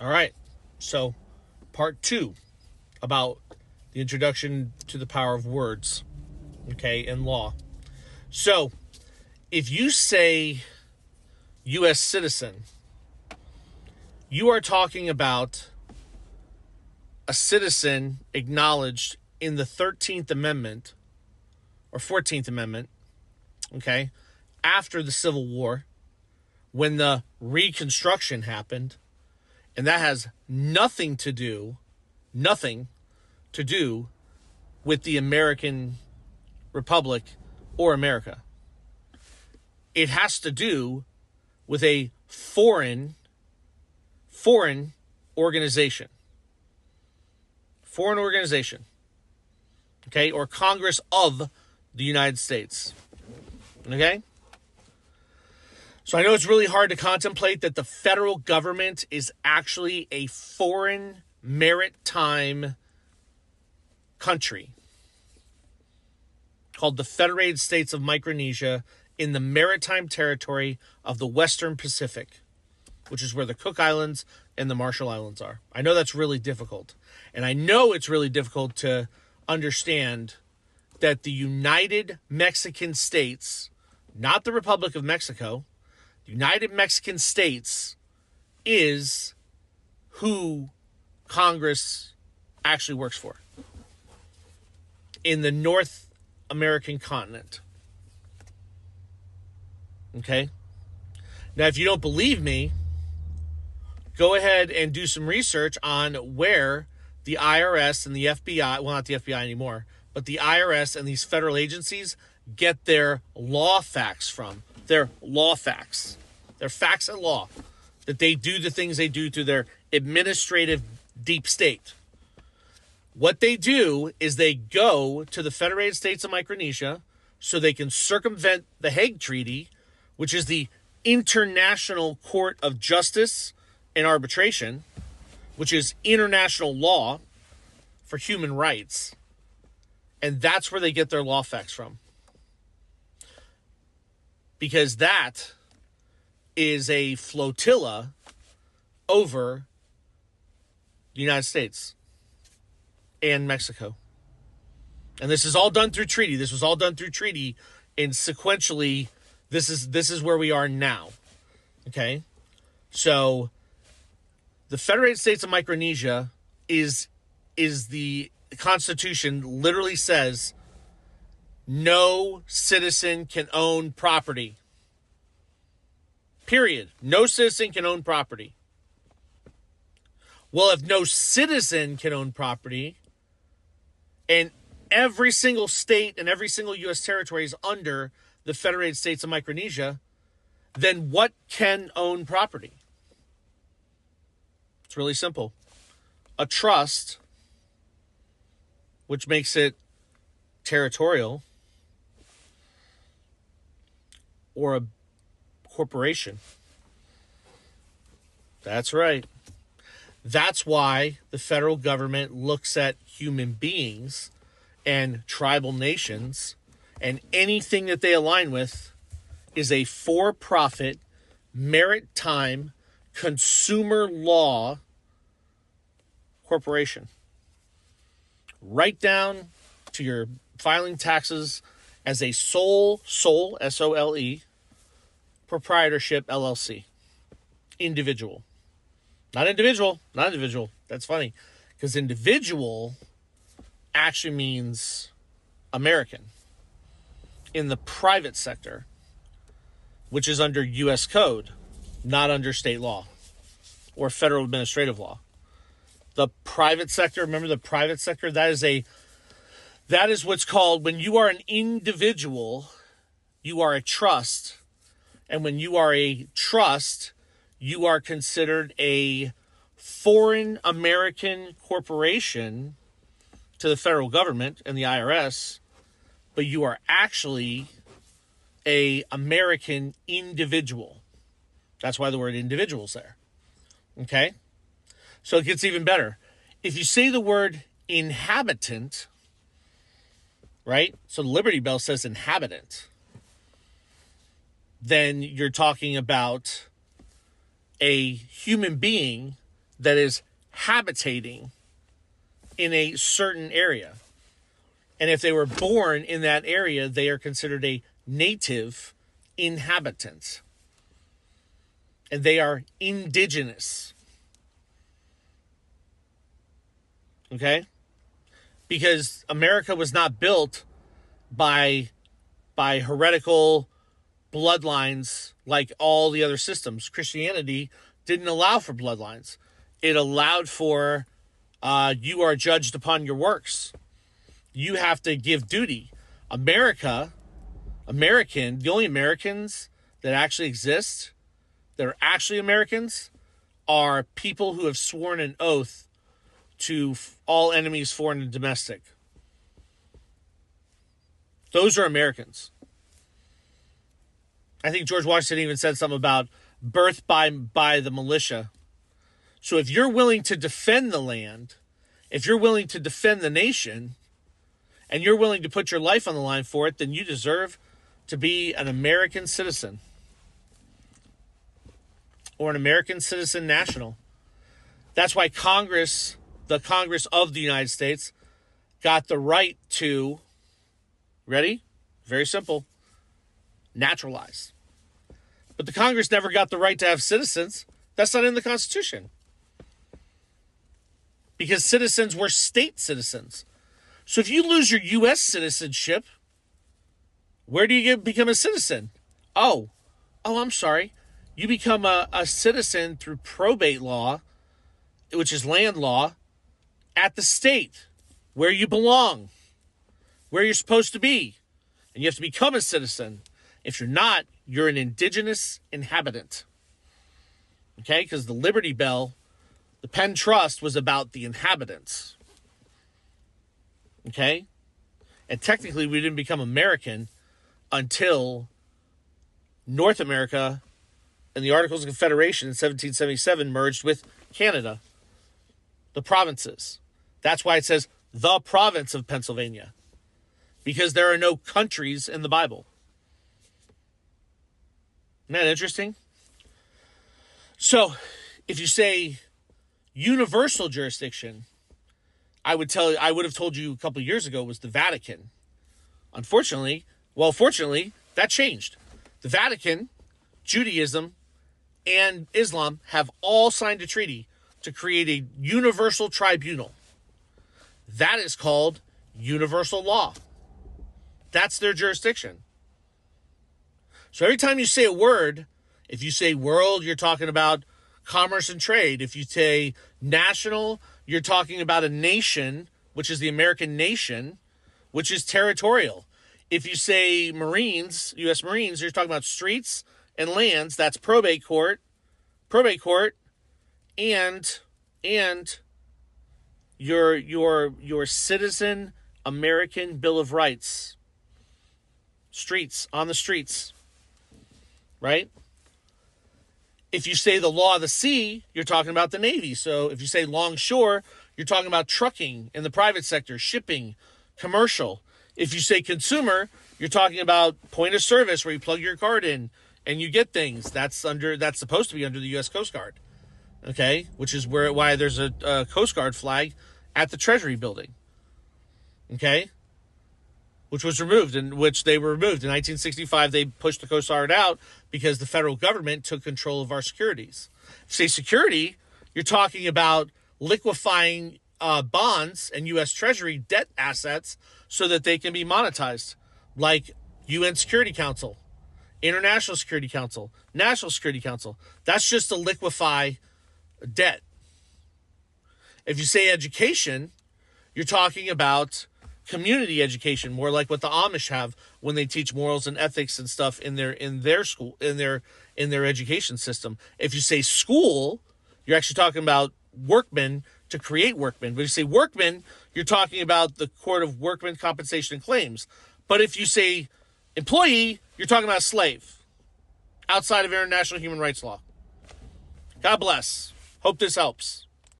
All right. So, part two about the introduction to the power of words, okay, in law. So, if you say U.S. citizen, you are talking about a citizen acknowledged in the 13th Amendment or 14th Amendment, okay, after the Civil War, when the Reconstruction happened, and that has nothing to do with the American Republic or America. It has to do with a foreign organization. Foreign organization. Okay? Or Congress of the United States. Okay? So I know it's really hard to contemplate that the federal government is actually a foreign maritime country called the Federated States of Micronesia in the maritime territory of the Western Pacific, which is where the Cook Islands and the Marshall Islands are. I know that's really difficult. And I know it's really difficult to understand that the United Mexican States, not the Republic of Mexico, the United Mexican States is who Congress actually works for in the North American continent. Okay? Now, if you don't believe me, go ahead and do some research on where the IRS and the FBI, well, not the FBI anymore, but the IRS and these federal agencies get their law facts from. Their law facts. Their facts and law. That they do the things they do through their administrative deep state. What they do is they go to the Federated States of Micronesia so they can circumvent the Hague Treaty, which is the International Court of Justice and Arbitration, which is international law for human rights. And that's where they get their law facts from. Because that is a flotilla over the United States and Mexico. And this is all done through treaty. This was all done through treaty, and sequentially, this is where we are now. Okay? So the Federated States of Micronesia is the Constitution literally says no citizen can own property. Period. No citizen can own property. Well, if no citizen can own property, and every single state and every single U.S. territory is under the Federated States of Micronesia, then what can own property? It's really simple. A trust, which makes it territorial, or a corporation. That's right. That's why the federal government looks at human beings and tribal nations, and anything that they align with is a for-profit, maritime, consumer law corporation. Right down to your filing taxes as a sole, S-O-L-E, proprietorship, LLC. Individual. Not individual. That's funny. Because individual actually means American. In the private sector, which is under U.S. code, not under state law or federal administrative law. The private sector, remember the private sector? That is what's called, when you are an individual, you are a trust. And when you are a trust, you are considered a foreign American corporation to the federal government and the IRS, but you are actually a American individual. That's why the word individual is there. Okay? So it gets even better. If you say the word inhabitant, right? So the Liberty Bell says inhabitant. Then you're talking about a human being that is habitating in a certain area. And if they were born in that area, they are considered a native inhabitant. And they are indigenous. Okay? Because America was not built by heretical bloodlines like all the other systems. Christianity didn't allow for bloodlines. It allowed for you are judged upon your works. You have to give duty. The only Americans that actually exist, that are actually Americans, are people who have sworn an oath to all enemies, foreign and domestic. Those are Americans. I think George Washington even said something about birth by the militia. So if you're willing to defend the land, if you're willing to defend the nation, and you're willing to put your life on the line for it, then you deserve to be an American citizen. Or an American citizen national. That's why Congress, the Congress of the United States, got the right to, ready? Very simple, naturalize. But the Congress never got the right to have citizens. That's not in the Constitution. Because citizens were state citizens. So if you lose your U.S. citizenship, where do you become a citizen? Oh, I'm sorry. You become a citizen through probate law, which is land law, at the state where you belong, where you're supposed to be. And you have to become a citizen. If you're not, you're an indigenous inhabitant. Okay? Because the Liberty Bell, the Penn Trust, was about the inhabitants. Okay? And technically, we didn't become American until North America and the Articles of Confederation in 1777 merged with Canada. The provinces. That's why it says the province of Pennsylvania. Because there are no countries in the Bible. Isn't that interesting? So, if you say universal jurisdiction, I would have told you a couple of years ago was the Vatican. Fortunately, that changed. The Vatican, Judaism, and Islam have all signed a treaty to create a universal tribunal. That is called universal law. That's their jurisdiction. So every time you say a word, if you say world, you're talking about commerce and trade. If you say national, you're talking about a nation, which is the American nation, which is territorial. If you say Marines, U.S. Marines, you're talking about streets and lands. That's probate court, and your citizen American Bill of Rights. Streets, on the streets. Right? If you say the law of the sea, you're talking about the Navy. So if you say longshore, you're talking about trucking in the private sector, shipping, commercial. If you say consumer, you're talking about point of service where you plug your card in and you get things. That's supposed to be under the U.S. Coast Guard. Okay? Which is why there's a Coast Guard flag at the Treasury building. Okay? Which was removed, in 1965, they pushed the Coast Guard out because the federal government took control of our securities. Say security, you're talking about liquefying bonds and U.S. Treasury debt assets so that they can be monetized, like UN Security Council, International Security Council, National Security Council. That's just to liquefy debt. If you say education, you're talking about community education, more like what the Amish have when they teach morals and ethics and stuff in their school, in their education system. If you say school, you're actually talking about workmen to create workmen. But if you say workmen, you're talking about the Court of Workmen Compensation and Claims. But if you say employee, you're talking about slave outside of international human rights law. God bless. Hope this helps.